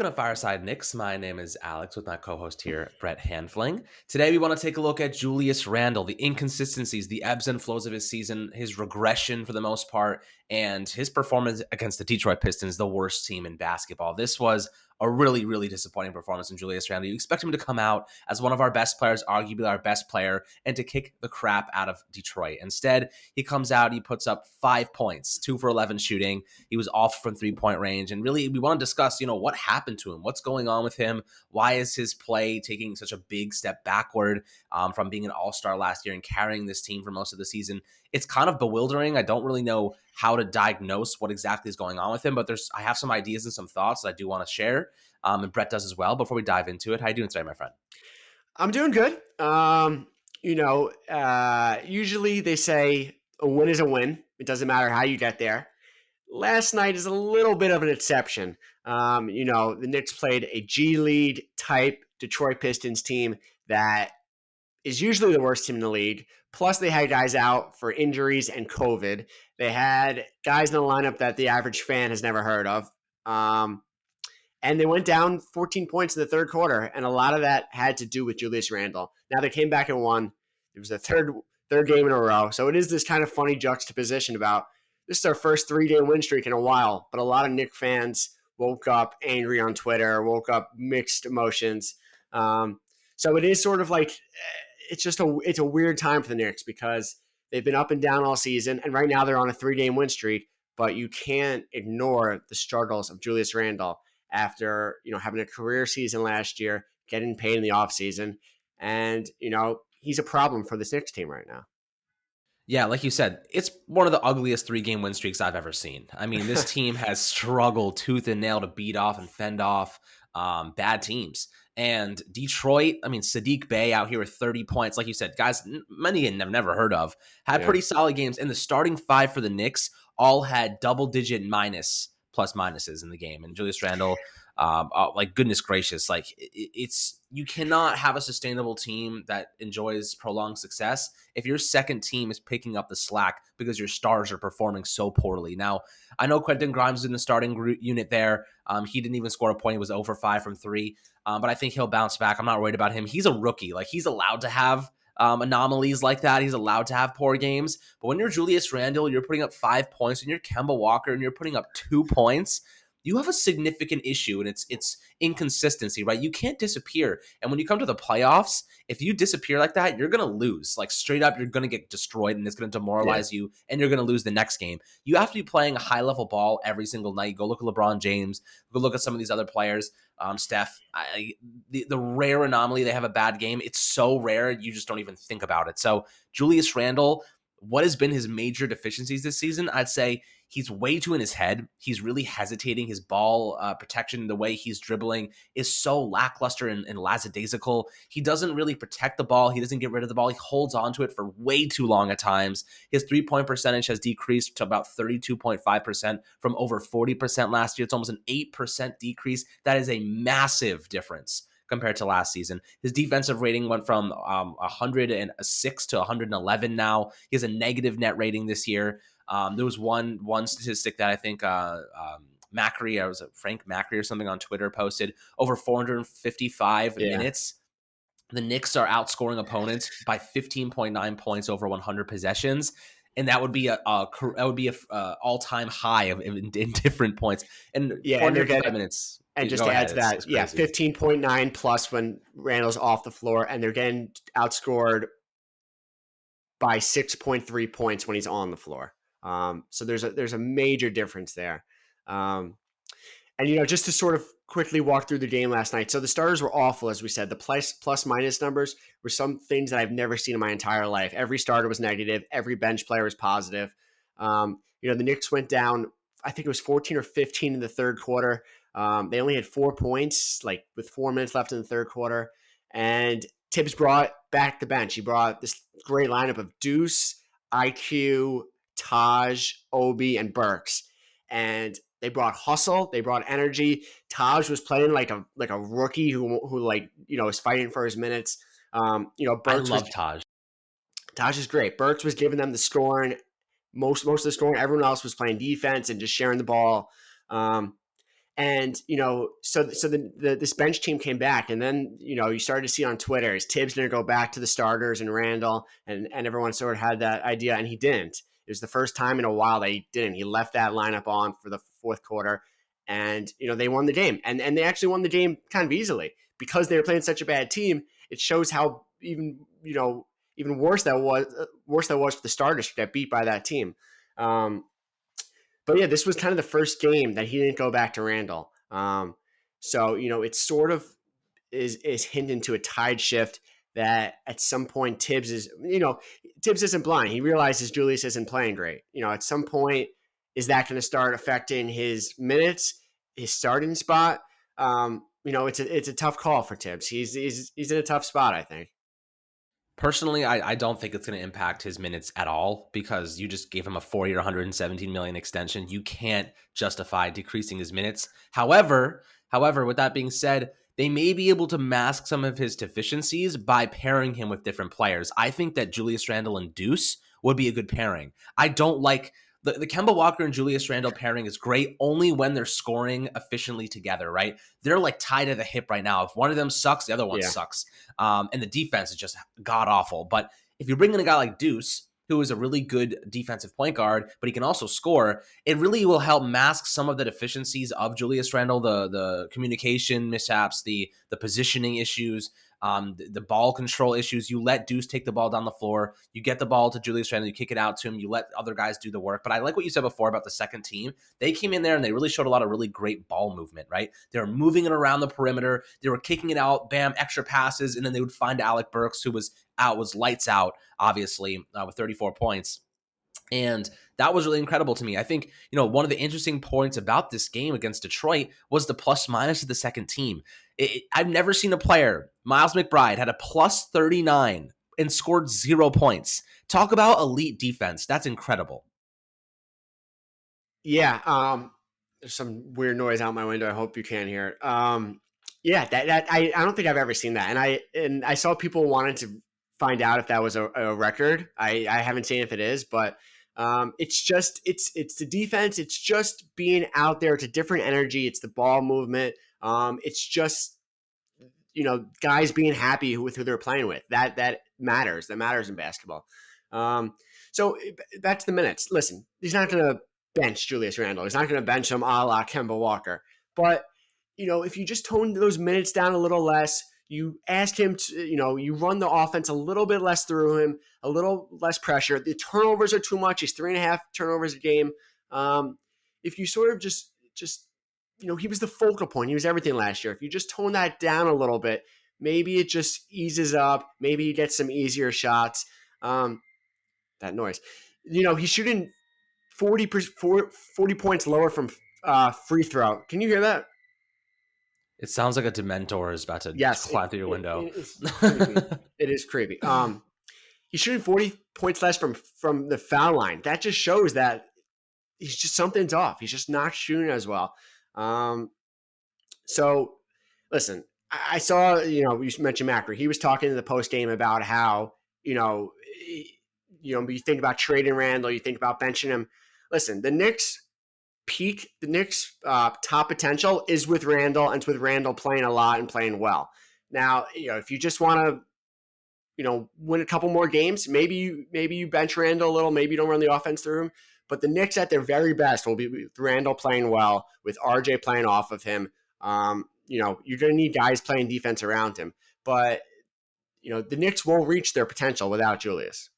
Welcome to Fireside Knicks. My name is Alex with my co-host here, Brett Hanfling. Today we want to take a look at Julius Randle, the inconsistencies, the ebbs and flows of his season, his regression for the most part, and his performance against the Detroit Pistons, the worst team in basketball. This was a really, really disappointing performance from Julius Randle. You expect him to come out as one of our best players, arguably our best player, and to kick the crap out of Detroit. Instead, he comes out, he puts up 5 points, 2 for 11 shooting. He was off from three-point range. And really, we want to discuss, what happened to him? What's going on with him? Why is his play taking such a big step backward from being an all-star last year and carrying this team for most of the season? It's kind of bewildering. I don't really know how to diagnose what exactly is going on with him, but I have some ideas and some thoughts that I do want to share, and Brett does as well. Before we dive into it, how you doing today, my friend? I'm doing good. Usually they say a win is a win. It doesn't matter how you get there. Last night is a little bit of an exception. The Knicks played a G League type Detroit Pistons team that is usually the worst team in the league. Plus, they had guys out for injuries and COVID. They had guys in the lineup that the average fan has never heard of. And they went down 14 points in the third quarter, and a lot of that had to do with Julius Randle. Now they came back and won. It was the third game in a row. So it is this kind of funny juxtaposition about this is our first 3-game win streak in a while, but a lot of Knicks fans woke up angry on Twitter, woke up mixed emotions. So it is sort of like it's a weird time for the Knicks because they've been up and down all season, and right now they're on a 3-game win streak, but you can't ignore the struggles of Julius Randle after having a career season last year, getting paid in the offseason. And, he's a problem for this Knicks team right now. Yeah, like you said, it's one of the ugliest 3-game win streaks I've ever seen. I mean, this team has struggled tooth and nail to beat off and fend off bad teams. And Detroit, I mean, Sadiq Bey out here with 30 points. Like you said, guys, many I've never heard of, had pretty solid games. And the starting 5 for the Knicks all had double-digit plus minuses in the game. And Julius Randle, like, goodness gracious, like it's you cannot have a sustainable team that enjoys prolonged success if your second team is picking up the slack because your stars are performing so poorly. Now, I know Quentin Grimes is in the starting unit there. He didn't even score a point. He was 0 for 5 from 3. But I think he'll bounce back. I'm not worried about him. He's a rookie. Like, he's allowed to have anomalies like that. He's allowed to have poor games. But when you're Julius Randle, you're putting up 5 points, and you're Kemba Walker, and you're putting up 2 points, you have a significant issue, and it's inconsistency, right? You can't disappear. And when you come to the playoffs, if you disappear like that, you're going to lose. Like, straight up, you're going to get destroyed, and it's going to demoralize you, and you're going to lose the next game. You have to be playing a high-level ball every single night. Go look at LeBron James. Go look at some of these other players. Steph, the rare anomaly they have a bad game, it's so rare, you just don't even think about it. So Julius Randle, what has been his major deficiencies this season? I'd say he's way too in his head. He's really hesitating. His ball protection, the way he's dribbling is so lackluster and lackadaisical. He doesn't really protect the ball. He doesn't get rid of the ball. He holds on to it for way too long at times. His three-point percentage has decreased to about 32.5% from over 40% last year. It's almost an 8% decrease. That is a massive difference compared to last season. His defensive rating went from 106 to 111 now. He has a negative net rating this year. There was one statistic that I think Macri, was it Frank Macri or something on Twitter, posted over 455 minutes. The Knicks are outscoring opponents by 15.9 points over 100 possessions. And that would be a all-time high in different points. And 455 minutes. And just to add to that, 15.9 plus when Randle's off the floor, and they're getting outscored by 6.3 points when he's on the floor. So there's a major difference there. And just to sort of quickly walk through the game last night. So the starters were awful, as we said. The plus minus numbers were some things that I've never seen in my entire life. Every starter was negative. Every bench player was positive. The Knicks went down, I think it was 14 or 15 in the third quarter. They only had 4 points, like with 4 minutes left in the third quarter. And Tibbs brought back the bench. He brought this great lineup of Deuce, IQ, Taj, Obi, and Burks. And they brought hustle. They brought energy. Taj was playing like a rookie who is fighting for his minutes. Burks I love Taj. Taj is great. Burks was giving them the scoring, most of the scoring. Everyone else was playing defense and just sharing the ball. And this bench team came back, and then you started to see on Twitter, is Tibbs going to go back to the starters and Randall, and everyone sort of had that idea, and he didn't. It was the first time in a while that he didn't. He left that lineup on for the fourth quarter, and they won the game, and they actually won the game kind of easily because they were playing such a bad team. It shows how even worse that was for the starters to get beat by that team. But yeah, this was kind of the first game that he didn't go back to Randall. So it's sort of is hinting to a tide shift that at some point Tibbs isn't blind. He realizes Julius isn't playing great. At some point, is that going to start affecting his minutes, his starting spot? It's a tough call for Tibbs. He's in a tough spot, I think. Personally, I don't think it's going to impact his minutes at all because you just gave him a 4-year, $117 million extension. You can't justify decreasing his minutes. However, with that being said, they may be able to mask some of his deficiencies by pairing him with different players. I think that Julius Randle and Deuce would be a good pairing. I don't like the Kemba Walker and Julius Randle pairing is great only when they're scoring efficiently together, right? They're like tied at the hip right now. If one of them sucks, the other one sucks. And the defense is just god awful. But if you bring in a guy like Deuce, who is a really good defensive point guard, but he can also score, it really will help mask some of the deficiencies of Julius Randle, the communication mishaps, the positioning issues, the ball control issues. You let Deuce take the ball down the floor. You get the ball to Julius Randle. You kick it out to him. You let other guys do the work. But I like what you said before about the second team. They came in there and they really showed a lot of really great ball movement, right? They were moving it around the perimeter. They were kicking it out, bam, extra passes. And then they would find Alec Burks, who was lights out, obviously, with 34 points. And that was really incredible to me. I think, one of the interesting points about this game against Detroit was the plus minus of the second team. I've never seen a player, Miles McBride, had a plus 39 and scored 0 points. Talk about elite defense. That's incredible. Yeah. There's some weird noise out my window. I hope you can hear it. Yeah, that I don't think I've ever seen that. And I saw people wanted to find out if that was a record. I haven't seen if it is, but it's the defense. It's just being out there. It's a different energy. It's the ball movement. It's just guys being happy with who they're playing with. That matters. That matters in basketball. So back to the minutes. Listen, he's not going to bench Julius Randle. He's not going to bench him a la Kemba Walker. But if you just tone those minutes down a little less, you ask him to, you run the offense a little bit less through him, a little less pressure. The turnovers are too much. He's 3.5 turnovers a game. If you sort of just he was the focal point. He was everything last year. If you just tone that down a little bit, maybe it just eases up. Maybe you get some easier shots. That noise. He's shooting 40 points lower from free throw. Can you hear that? It sounds like a Dementor is about to climb through your window. It's creepy. It is creepy. He's shooting 40 points less from the foul line. That just shows that he's just something's off. He's just not shooting as well. So listen, I saw, you mentioned Macri. He was talking in the post game about how, you think about trading Randall, you think about benching him. Listen, the Knicks top potential is with Randall, and it's with Randall playing a lot and playing well. Now, if you just want to, win a couple more games, maybe you bench Randall a little, maybe you don't run the offense through him. But the Knicks at their very best will be with Randall playing well, with RJ playing off of him. You're going to need guys playing defense around him. But, the Knicks won't reach their potential without Julius.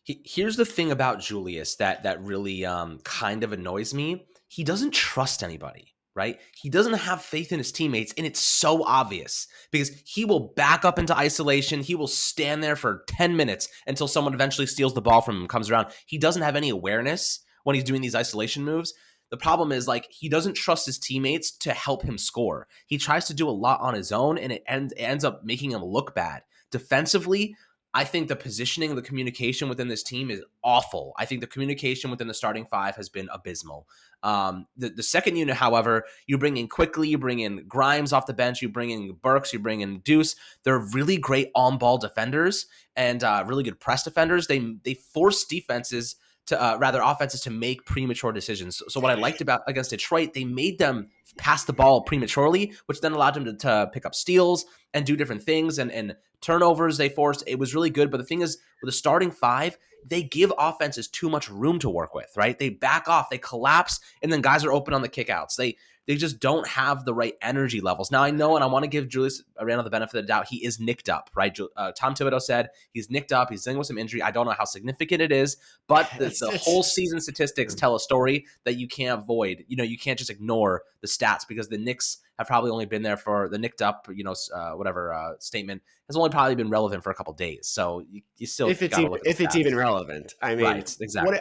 Here's the thing about Julius that really kind of annoys me. He doesn't trust anybody, right? He doesn't have faith in his teammates, and it's so obvious because he will back up into isolation. He will stand there for 10 minutes until someone eventually steals the ball from him, comes around. He doesn't have any awareness when he's doing these isolation moves. The problem is, he doesn't trust his teammates to help him score. He tries to do a lot on his own, and it ends up making him look bad. Defensively, I think the positioning and the communication within this team is awful. I think the communication within the starting five has been abysmal. The second unit, however, you bring in Quickly, you bring in Grimes off the bench, you bring in Burks, you bring in Deuce. They're really great on-ball defenders and really good press defenders. They force defenses to rather offenses to make premature decisions. So what I liked about against Detroit, they made them pass the ball prematurely, which then allowed them to pick up steals and do different things and turnovers they forced. It was really good. But the thing is, with the starting five, they give offenses too much room to work with, right? They back off, they collapse, and then guys are open on the kickouts. They just don't have the right energy levels. Now, I know, and I want to give Julius Randle the benefit of the doubt, he is nicked up, right? Tom Thibodeau said he's nicked up. He's dealing with some injury. I don't know how significant it is, but the whole season statistics tell a story that you can't avoid. You can't just ignore the stats because the Knicks have probably only been there for the nicked up, statement has only probably been relevant for a couple days. So you still got to look at the if it's stats. even relevant. I mean, Right, exactly.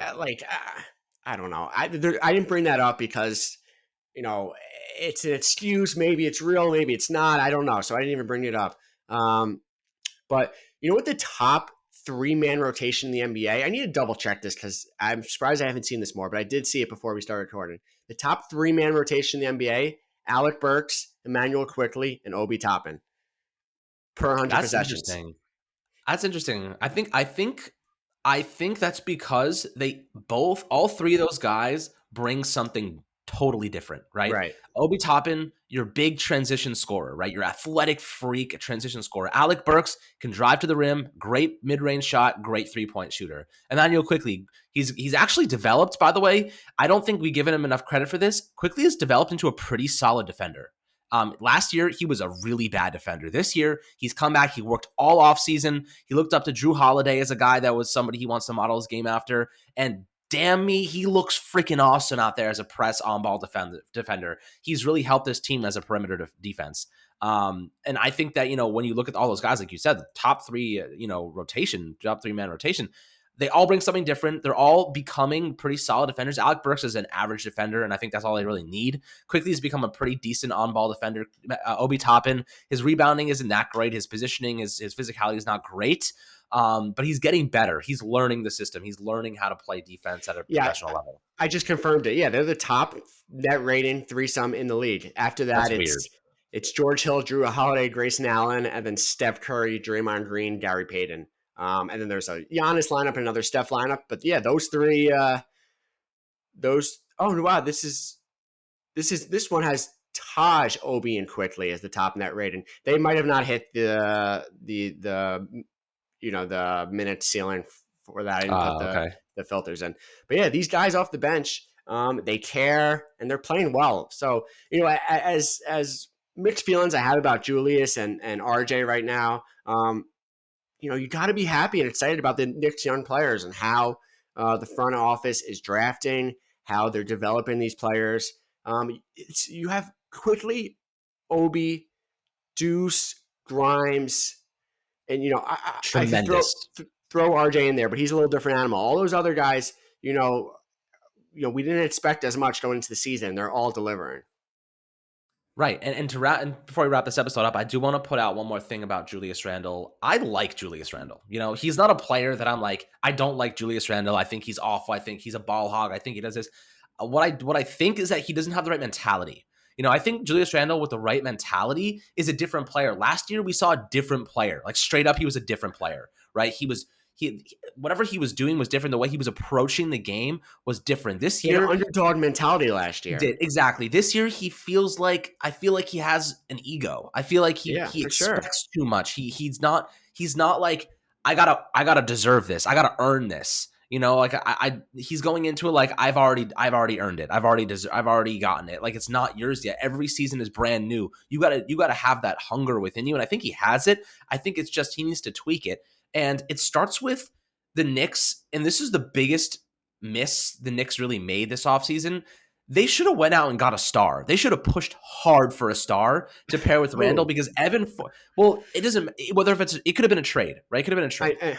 I don't know. I didn't bring that up because it's an excuse. Maybe it's real. Maybe it's not. I don't know. So I didn't even bring it up. But what the top 3-man rotation in the NBA? I need to double check this because I'm surprised I haven't seen this more, but I did see it before we started recording. The top 3-man rotation in the NBA: Alec Burks, Emmanuel Quickly, and Obi Toppin per 100 That's possessions. interesting. That's interesting. I think that's because all three of those guys bring something totally different, right? Right. Obi Toppin, your big transition scorer, right? Your athletic freak, a transition scorer. Alec Burks can drive to the rim, great mid-range shot, great three-point shooter. Emmanuel Quickly, he's actually developed, by the way. I don't think we've given him enough credit for this. Quickly has developed into a pretty solid defender. Last year, he was a really bad defender. This year, he's come back. He worked all offseason. He looked up to Drew Holiday as a guy that was somebody he wants to model his game after. And damn me, he looks freaking awesome out there as a press on-ball defender. He's really helped this team as a perimeter defense. And I think that, when you look at all those guys, like you said, the top 3-man rotation, they all bring something different. They're all becoming pretty solid defenders. Alec Burks is an average defender, and I think that's all they really need. Quickly has become a pretty decent on-ball defender. Obi Toppin, his rebounding isn't that great. His positioning, his physicality is not great, but he's getting better. He's learning the system. He's learning how to play defense at a professional level. I just confirmed it. Yeah, they're the top net rating threesome in the league. After that, it's George Hill, Drew Holiday, Grayson Allen, and then Steph Curry, Draymond Green, Gary Payton. And then there's a Giannis lineup and another Steph lineup. But yeah, those three. Oh wow, this one has Taj, Obi, and Quickly as the top net rating. They might have not hit the minute ceiling for that. I didn't put the filters in. But yeah, these guys off the bench, they care and they're playing well. So as mixed feelings I have about Julius and RJ right now. You got to be happy and excited about the Knicks young players and how the front office is drafting, how they're developing these players. You have Quickly, Obi, Deuce, Grimes, and I could throw RJ in there, but he's a little different animal. All those other guys, we didn't expect as much going into the season. They're all delivering. Right. And before we wrap this episode up, I do want to put out one more thing about Julius Randle. I like Julius Randle. He's not a player that I'm like, I don't like Julius Randle. I think he's awful. I think he's a ball hog. I think he does this. What I think is that he doesn't have the right mentality. I think Julius Randle with the right mentality is a different player. Last year we saw a different player. Like straight up, he was a different player, right? Whatever he was doing was different. The way he was approaching the game was different. This year, an underdog mentality last year. Did exactly. This year, I feel like he has an ego. I feel like he expects too much. He's not like I gotta deserve this. I gotta earn this. He's going into it like I've already earned it. I've already gotten it. Like it's not yours yet. Every season is brand new. You gotta have that hunger within you, and I think he has it. I think it's just he needs to tweak it. And it starts with the Knicks, and this is the biggest miss the Knicks really made this offseason. They should have went out and got a star. They should have pushed hard for a star to pair with Randle because it doesn't, it could have been a trade, right? It could have been a trade. Okay.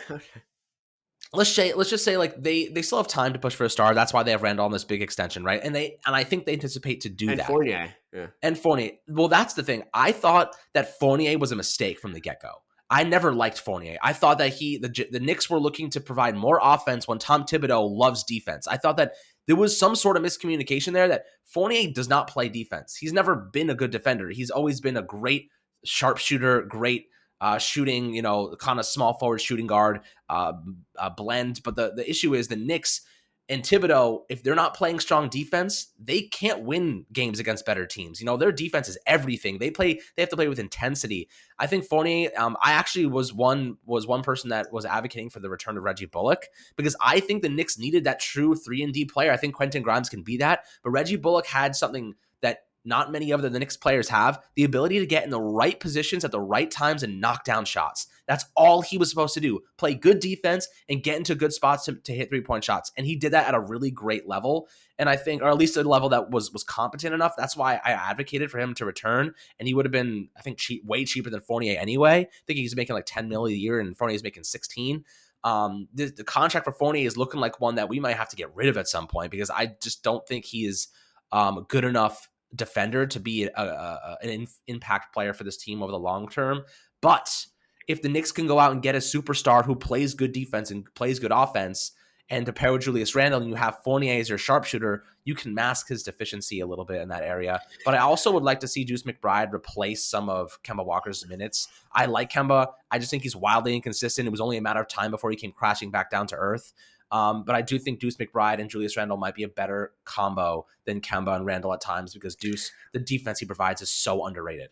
Let's just say like they still have time to push for a star. That's why they have Randle on this big extension, right? And I think they anticipate to do that. Fournier. Yeah. And Fournier. Well, that's the thing. I thought that Fournier was a mistake from the get-go. I never liked Fournier. I thought that the Knicks were looking to provide more offense when Tom Thibodeau loves defense. I thought that there was some sort of miscommunication there that Fournier does not play defense. He's never been a good defender. He's always been a great sharpshooter, great shooting, kind of small forward shooting guard blend. But the issue is the Knicks, And Thibodeau, if they're not playing strong defense, they can't win games against better teams. Their defense is everything. They have to play with intensity. I think Fournier, I actually was one person that was advocating for the return of Reggie Bullock, because I think the Knicks needed that true 3-and-D player. I think Quentin Grimes can be that, but Reggie Bullock had something that not many of the Knicks players have: the ability to get in the right positions at the right times and knock down shots. That's all he was supposed to do: play good defense and get into good spots to hit 3-point shots. And he did that at a really great level. And I think, or at least a level that was competent enough. That's why I advocated for him to return. And he would have been, I think, way cheaper than Fournier anyway. I think he's making like $10 million a year and Fournier's making 16. The contract for Fournier is looking like one that we might have to get rid of at some point, because I just don't think he is good enough defender to be an impact player for this team over the long term. But if the Knicks can go out and get a superstar who plays good defense and plays good offense, and to pair with Julius Randle, and you have Fournier as your sharpshooter, you can mask his deficiency a little bit in that area. But I also would like to see Deuce McBride replace some of Kemba Walker's minutes. I like Kemba. I just think he's wildly inconsistent. It was only a matter of time before he came crashing back down to earth. But I do think Deuce McBride and Julius Randle might be a better combo than Kemba and Randle at times, because Deuce, the defense he provides, is so underrated.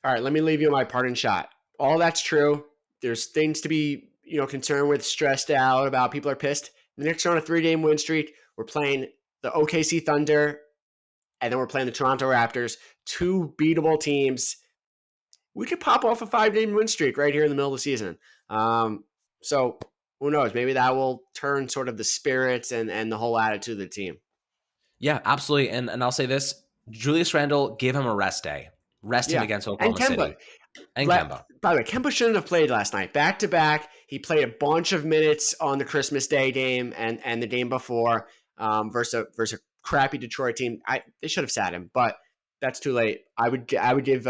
All right, let me leave you my parting shot. All that's true. There's things to be, concerned with, stressed out about. People are pissed. The Knicks are on a 3-game win streak. We're playing the OKC Thunder, and then we're playing the Toronto Raptors. 2 beatable teams. We could pop off a 5-game win streak right here in the middle of the season. So who knows? Maybe that will turn sort of the spirits and the whole attitude of the team. Yeah, absolutely. And I'll say this: Julius Randle, give him a rest day. Rest him Yeah. against And Oklahoma Kemba. City. And Kemba. By the way, Kemba shouldn't have played last night. Back to back, he played a bunch of minutes on the Christmas Day game and the game before versus a crappy Detroit team. They should have sat him, but that's too late. I would give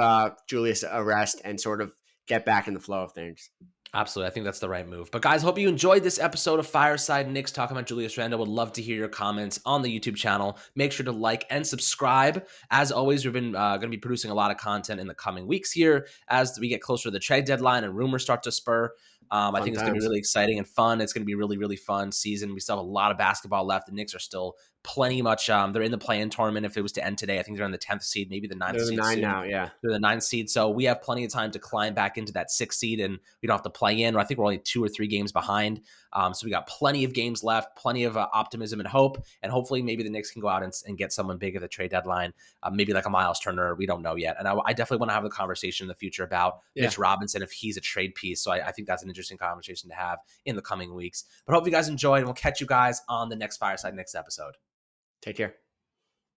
Julius a rest and sort of get back in the flow of things. Absolutely. I think that's the right move. But guys, hope you enjoyed this episode of Fireside Knicks talking about Julius Randle. Would love to hear your comments on the YouTube channel. Make sure to like and subscribe. As always, we've been going to be producing a lot of content in the coming weeks here as we get closer to the trade deadline and rumors start to spur. I think it's going to be really exciting and fun. It's going to be a really, really fun season. We still have a lot of basketball left. The Knicks are still plenty much. They're in the play-in tournament. If it was to end today, I think they're in the 10th seed, maybe the 9th seed. 9 now, yeah. They're the 9th seed. So we have plenty of time to climb back into that 6th seed, and we don't have to play in. I think we're only 2 or 3 games behind. So we got plenty of games left, plenty of optimism and hope. And hopefully maybe the Knicks can go out and get someone big at the trade deadline, maybe like a Miles Turner. We don't know yet. And I definitely want to have the conversation in the future about Mitch Robinson, if he's a trade piece. So I think that's an interesting conversation to have in the coming weeks. But hope you guys enjoyed, and we'll catch you guys on the next Fireside Knicks episode. Take care.